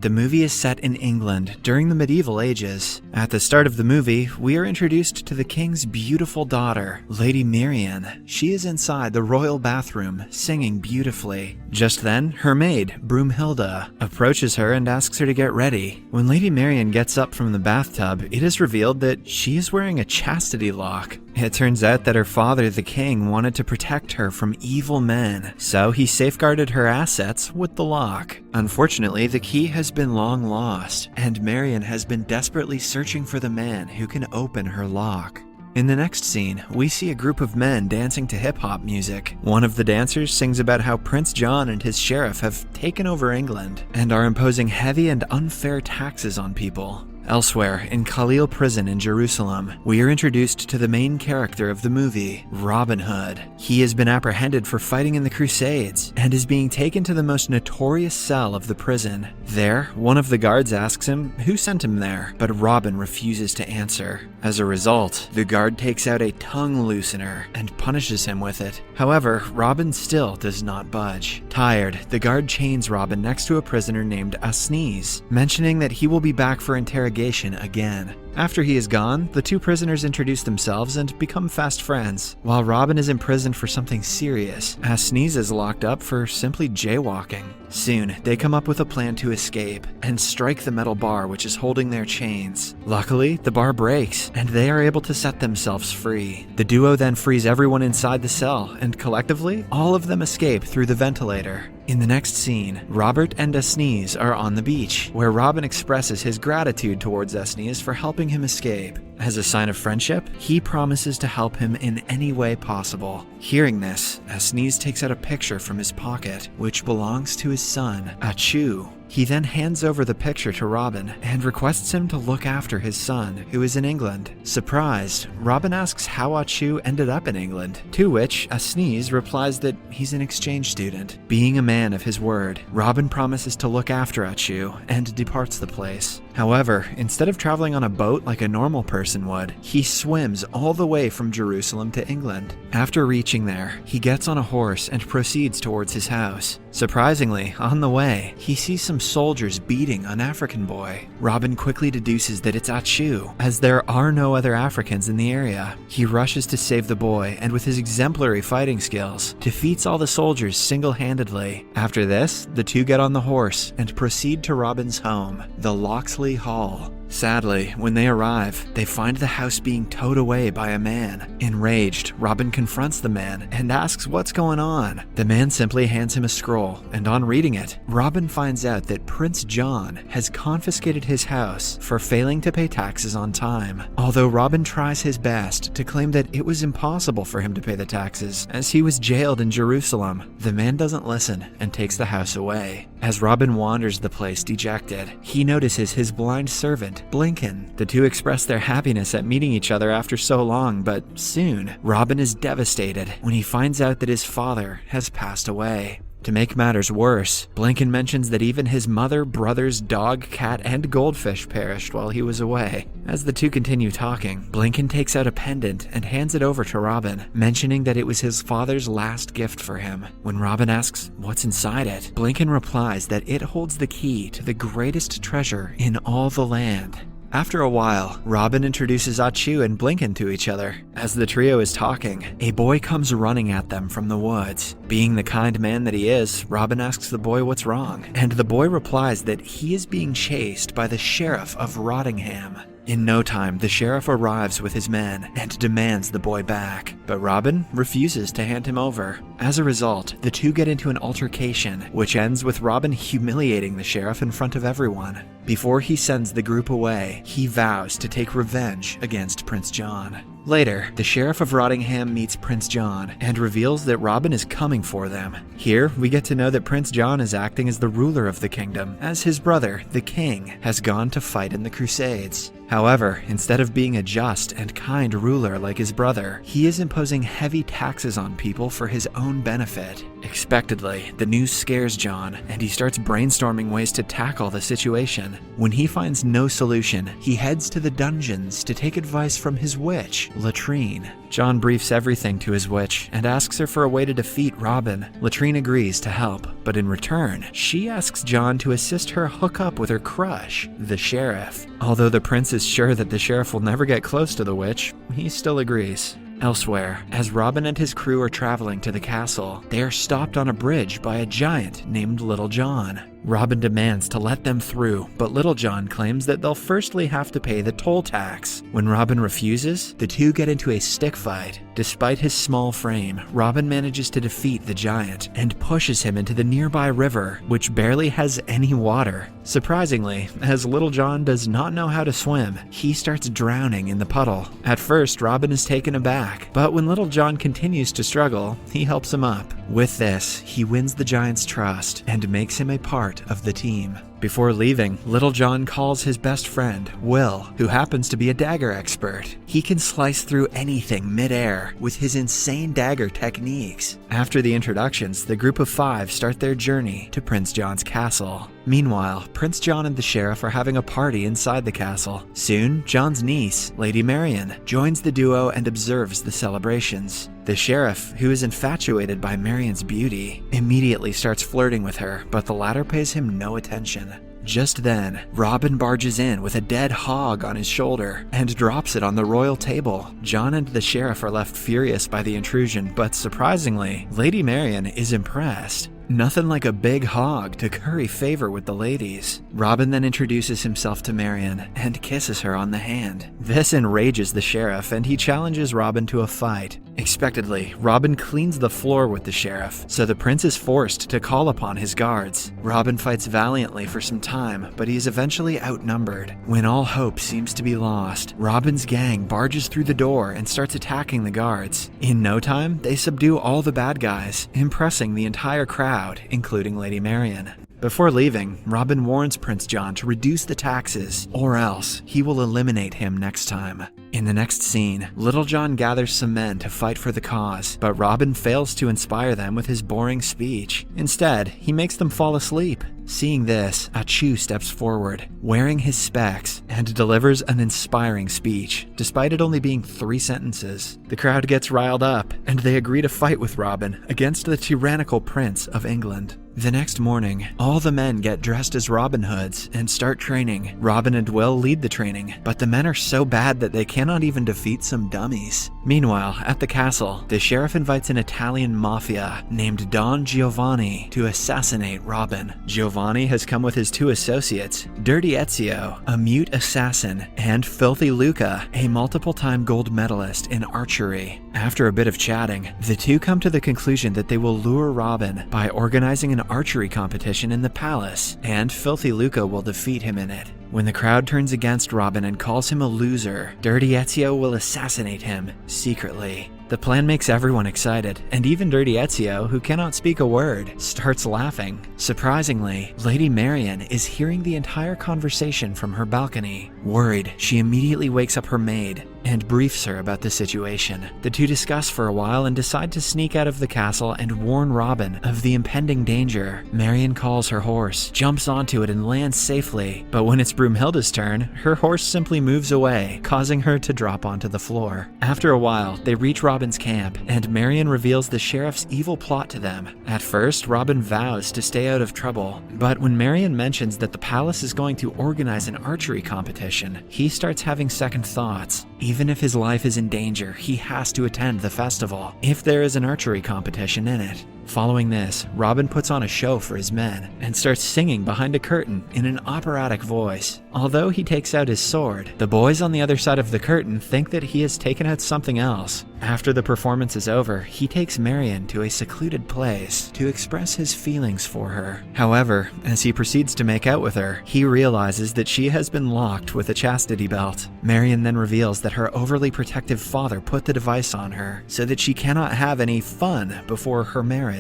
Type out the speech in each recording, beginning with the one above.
The movie is set in England during the medieval ages. At the start of the movie, we are introduced to the king's beautiful daughter, Lady Marian. She is inside the royal bathroom, singing beautifully. Just then, her maid, Broomhilda, approaches her and asks her to get ready. When Lady Marian gets up from the bathtub, it is revealed that she is wearing a chastity lock. It turns out that her father, the king, wanted to protect her from evil men, so he safeguarded her assets with the lock. Unfortunately, the key has been long lost, and Marian has been desperately searching for the man who can open her lock. In the next scene, we see a group of men dancing to hip-hop music. One of the dancers sings about how Prince John and his sheriff have taken over England and are imposing heavy and unfair taxes on people. Elsewhere, in Khalil Prison in Jerusalem, we are introduced to the main character of the movie, Robin Hood. He has been apprehended for fighting in the Crusades and is being taken to the most notorious cell of the prison. There, one of the guards asks him who sent him there, but Robin refuses to answer. As a result, the guard takes out a tongue loosener and punishes him with it. However, Robin still does not budge. Tired, the guard chains Robin next to a prisoner named Asnees, mentioning that he will be back for interrogation again. After he is gone, the two prisoners introduce themselves and become fast friends. While Robin is imprisoned for something serious, Asnees is locked up for simply jaywalking. Soon, they come up with a plan to escape and strike the metal bar which is holding their chains. Luckily, the bar breaks, and they are able to set themselves free. The duo then frees everyone inside the cell, and collectively, all of them escape through the ventilator. In the next scene, Robert and Asnees are on the beach, where Robin expresses his gratitude towards Asnees for helping him escape. As a sign of friendship, he promises to help him in any way possible. Hearing this, Asnees takes out a picture from his pocket, which belongs to his son, Achu. He then hands over the picture to Robin and requests him to look after his son, who is in England. Surprised, Robin asks how Achu ended up in England, to which Asnees replies that he's an exchange student. Being a man of his word, Robin promises to look after Achu and departs the place. However, instead of traveling on a boat like a normal person would, he swims all the way from Jerusalem to England. After reaching there, he gets on a horse and proceeds towards his house. Surprisingly, on the way, he sees some soldiers beating an African boy. Robin quickly deduces that it's Achu, as there are no other Africans in the area. He rushes to save the boy, and with his exemplary fighting skills, defeats all the soldiers single-handedly. After this, the two get on the horse and proceed to Robin's home, the Locksley Hall. Sadly, when they arrive, they find the house being towed away by a man. Enraged, Robin confronts the man and asks what's going on. The man simply hands him a scroll, and on reading it, Robin finds out that Prince John has confiscated his house for failing to pay taxes on time. Although Robin tries his best to claim that it was impossible for him to pay the taxes, as he was jailed in Jerusalem, the man doesn't listen and takes the house away. As Robin wanders the place dejected, he notices his blind servant, Blinken. The two express their happiness at meeting each other after so long, but soon, Robin is devastated when he finds out that his father has passed away. To make matters worse, Blinken mentions that even his mother, brothers, dog, cat, and goldfish perished while he was away. As the two continue talking, Blinken takes out a pendant and hands it over to Robin, mentioning that it was his father's last gift for him. When Robin asks what's inside it, Blinken replies that it holds the key to the greatest treasure in all the land. After a while, Robin introduces Achu and Blinken to each other. As the trio is talking, a boy comes running at them from the woods. Being the kind man that he is, Robin asks the boy what's wrong, and the boy replies that he is being chased by the sheriff of Rottingham. In no time, the sheriff arrives with his men and demands the boy back, but Robin refuses to hand him over. As a result, the two get into an altercation, which ends with Robin humiliating the sheriff in front of everyone. Before he sends the group away, he vows to take revenge against Prince John. Later, the sheriff of Rottingham meets Prince John and reveals that Robin is coming for them. Here, we get to know that Prince John is acting as the ruler of the kingdom, as his brother, the king, has gone to fight in the Crusades. However, instead of being a just and kind ruler like his brother, he is imposing heavy taxes on people for his own benefit. Expectedly, the news scares John, and he starts brainstorming ways to tackle the situation. When he finds no solution, he heads to the dungeons to take advice from his witch, Latrine. John briefs everything to his witch and asks her for a way to defeat Robin. Latrine agrees to help, but in return, she asks John to assist her hook up with her crush, the sheriff. Although the prince is sure that the sheriff will never get close to the witch, he still agrees. Elsewhere, as Robin and his crew are traveling to the castle, they are stopped on a bridge by a giant named Little John. Robin demands to let them through, but Little John claims that they'll firstly have to pay the toll tax. When Robin refuses, the two get into a stick fight. Despite his small frame, Robin manages to defeat the giant and pushes him into the nearby river, which barely has any water. Surprisingly, as Little John does not know how to swim, he starts drowning in the puddle. At first, Robin is taken aback, but when Little John continues to struggle, he helps him up. With this, he wins the giant's trust and makes him a part of the team. Before leaving, Little John calls his best friend, Will, who happens to be a dagger expert. He can slice through anything mid-air with his insane dagger techniques. After the introductions, the group of 5 start their journey to Prince John's castle. Meanwhile, Prince John and the sheriff are having a party inside the castle. Soon, John's niece, Lady Marian, joins the duo and observes the celebrations. The sheriff, who is infatuated by Marian's beauty, immediately starts flirting with her, but the latter pays him no attention. Just then, Robin barges in with a dead hog on his shoulder and drops it on the royal table. John and the sheriff are left furious by the intrusion, but surprisingly, Lady Marian is impressed. Nothing like a big hog to curry favor with the ladies. Robin then introduces himself to Marian and kisses her on the hand. This enrages the sheriff and he challenges Robin to a fight. Expectedly, Robin cleans the floor with the sheriff, so the prince is forced to call upon his guards. Robin fights valiantly for some time, but he is eventually outnumbered. When all hope seems to be lost, Robin's gang barges through the door and starts attacking the guards. In no time, they subdue all the bad guys, impressing the entire crowd, including Lady Marian. Before leaving, Robin warns Prince John to reduce the taxes, or else he will eliminate him next time. In the next scene, Little John gathers some men to fight for the cause, but Robin fails to inspire them with his boring speech. Instead, he makes them fall asleep. Seeing this, Achu steps forward, wearing his specs, and delivers an inspiring speech, despite it only being 3 sentences. The crowd gets riled up, and they agree to fight with Robin against the tyrannical Prince of England. The next morning, all the men get dressed as Robin Hoods and start training. Robin and Will lead the training, but the men are so bad that they cannot even defeat some dummies. Meanwhile, at the castle, the sheriff invites an Italian mafia named Don Giovanni to assassinate Robin. Giovanni has come with his 2 associates, Dirty Ezio, a mute assassin, and Filthy Luca, a multiple-time gold medalist in archery. After a bit of chatting, the 2 come to the conclusion that they will lure Robin by organizing an archery competition in the palace, and Filthy Luca will defeat him in it. When the crowd turns against Robin and calls him a loser, Dirty Ezio will assassinate him secretly. The plan makes everyone excited, and even Dirty Ezio, who cannot speak a word, starts laughing. Surprisingly, Lady Marian is hearing the entire conversation from her balcony. Worried, she immediately wakes up her maid and briefs her about the situation. The 2 discuss for a while and decide to sneak out of the castle and warn Robin of the impending danger. Marian calls her horse, jumps onto it and lands safely, but when it's Broomhilda's turn, her horse simply moves away, causing her to drop onto the floor. After a while, they reach Robin's camp, and Marian reveals the sheriff's evil plot to them. At first, Robin vows to stay out of trouble, but when Marian mentions that the palace is going to organize an archery competition, he starts having second thoughts. Even if his life is in danger, he has to attend the festival, if there is an archery competition in it. Following this, Robin puts on a show for his men and starts singing behind a curtain in an operatic voice. Although he takes out his sword, the boys on the other side of the curtain think that he has taken out something else. After the performance is over, he takes Marian to a secluded place to express his feelings for her. However, as he proceeds to make out with her, he realizes that she has been locked with a chastity belt. Marian then reveals that her overly protective father put the device on her so that she cannot have any fun before her marriage.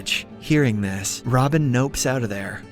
Hearing this, Robin nopes out of there.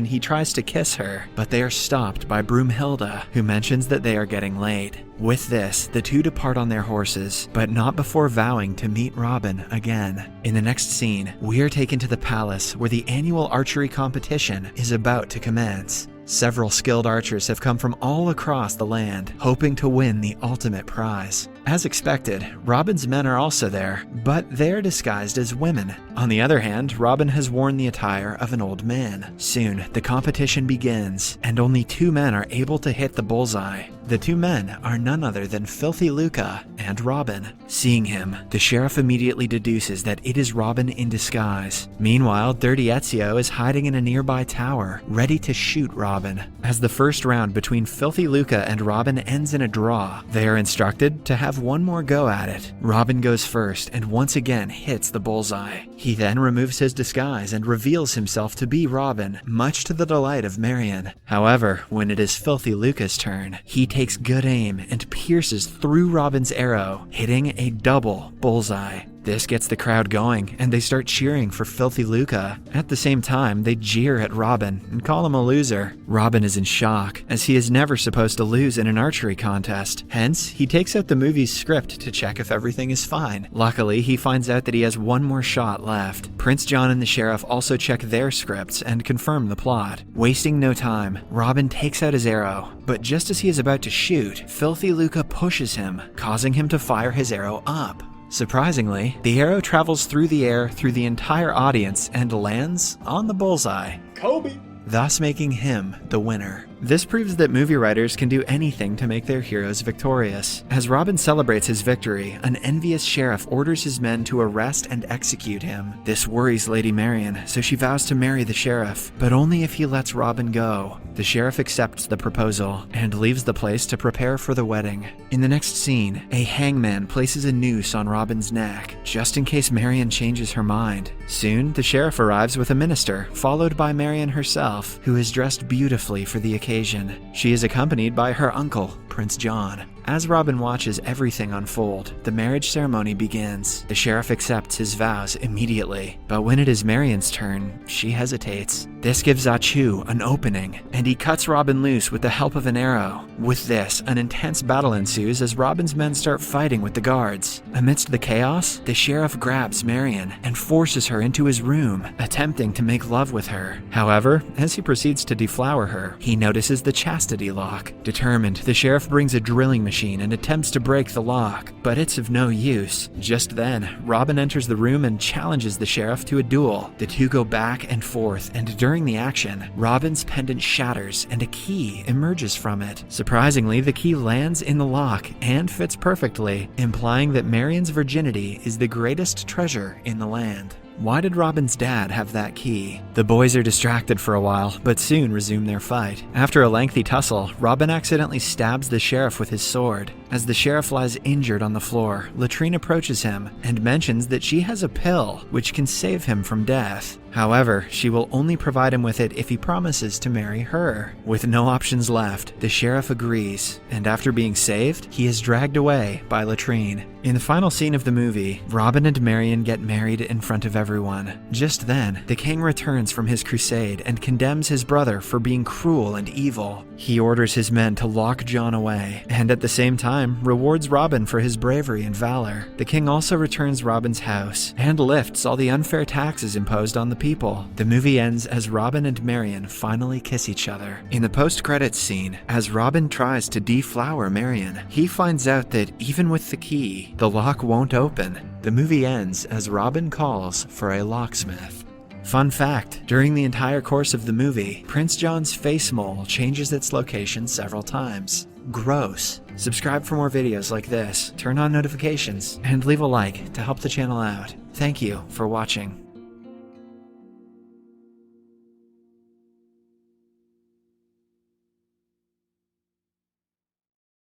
He tries to kiss her, but they are stopped by Broomhilda, who mentions that they are getting late. With this, the two depart on their horses, but not before vowing to meet Robin again. In the next scene, we are taken to the palace where the annual archery competition is about to commence. Several skilled archers have come from all across the land, hoping to win the ultimate prize. As expected, Robin's men are also there, but they're disguised as women. On the other hand, Robin has worn the attire of an old man. Soon, the competition begins, and only 2 men are able to hit the bullseye. The 2 men are none other than Filthy Luca and Robin. Seeing him, the sheriff immediately deduces that it is Robin in disguise. Meanwhile, Dirty Ezio is hiding in a nearby tower, ready to shoot Robin. As the first round between Filthy Luca and Robin ends in a draw, they are instructed to have one more go at it. Robin goes first and once again hits the bullseye. He then removes his disguise and reveals himself to be Robin, much to the delight of Marian. However, when it is Filthy Luca's turn, he takes good aim and pierces through Robin's arrow, hitting a double bullseye. This gets the crowd going, and they start cheering for Filthy Luca. At the same time, they jeer at Robin and call him a loser. Robin is in shock, as he is never supposed to lose in an archery contest. Hence, he takes out the movie's script to check if everything is fine. Luckily, he finds out that he has one more shot left. Prince John and the sheriff also check their scripts and confirm the plot. Wasting no time, Robin takes out his arrow, but just as he is about to shoot, Filthy Luca pushes him, causing him to fire his arrow up. Surprisingly, the arrow travels through the air through the entire audience and lands on the bullseye. Kobe! Thus making him the winner. This proves that movie writers can do anything to make their heroes victorious. As Robin celebrates his victory, an envious sheriff orders his men to arrest and execute him. This worries Lady Marian, so she vows to marry the sheriff, but only if he lets Robin go. The sheriff accepts the proposal and leaves the place to prepare for the wedding. In the next scene, a hangman places a noose on Robin's neck, just in case Marian changes her mind. Soon, the sheriff arrives with a minister, followed by Marian herself, who is dressed beautifully for the occasion. She is accompanied by her uncle, Prince John. As Robin watches everything unfold, the marriage ceremony begins. The sheriff accepts his vows immediately, but when it is Marian's turn, she hesitates. This gives Achu an opening, and he cuts Robin loose with the help of an arrow. With this, an intense battle ensues as Robin's men start fighting with the guards. Amidst the chaos, the sheriff grabs Marian and forces her into his room, attempting to make love with her. However, as he proceeds to deflower her, he notices the chastity lock. Determined, the sheriff brings a drilling machine and attempts to break the lock, but it's of no use. Just then, Robin enters the room and challenges the sheriff to a duel. The two go back and forth, and during the action, Robin's pendant shatters and a key emerges from it. Surprisingly, the key lands in the lock and fits perfectly, implying that Marian's virginity is the greatest treasure in the land. Why did Robin's dad have that key? The boys are distracted for a while, but soon resume their fight. After a lengthy tussle, Robin accidentally stabs the sheriff with his sword. As the sheriff lies injured on the floor, Latrine approaches him and mentions that she has a pill which can save him from death. However, she will only provide him with it if he promises to marry her. With no options left, the sheriff agrees, and after being saved, he is dragged away by Latrine. In the final scene of the movie, Robin and Marian get married in front of everyone. Just then, the king returns from his crusade and condemns his brother for being cruel and evil. He orders his men to lock John away, and at the same time, rewards Robin for his bravery and valor. The king also returns Robin's house, and lifts all the unfair taxes imposed on the people. The movie ends as Robin and Marian finally kiss each other. In the post-credits scene, as Robin tries to deflower Marian, he finds out that even with the key, the lock won't open. The movie ends as Robin calls for a locksmith. Fun fact, during the entire course of the movie, Prince John's face mole changes its location several times. Gross. Subscribe for more videos like this, turn on notifications, and leave a like to help the channel out. Thank you for watching.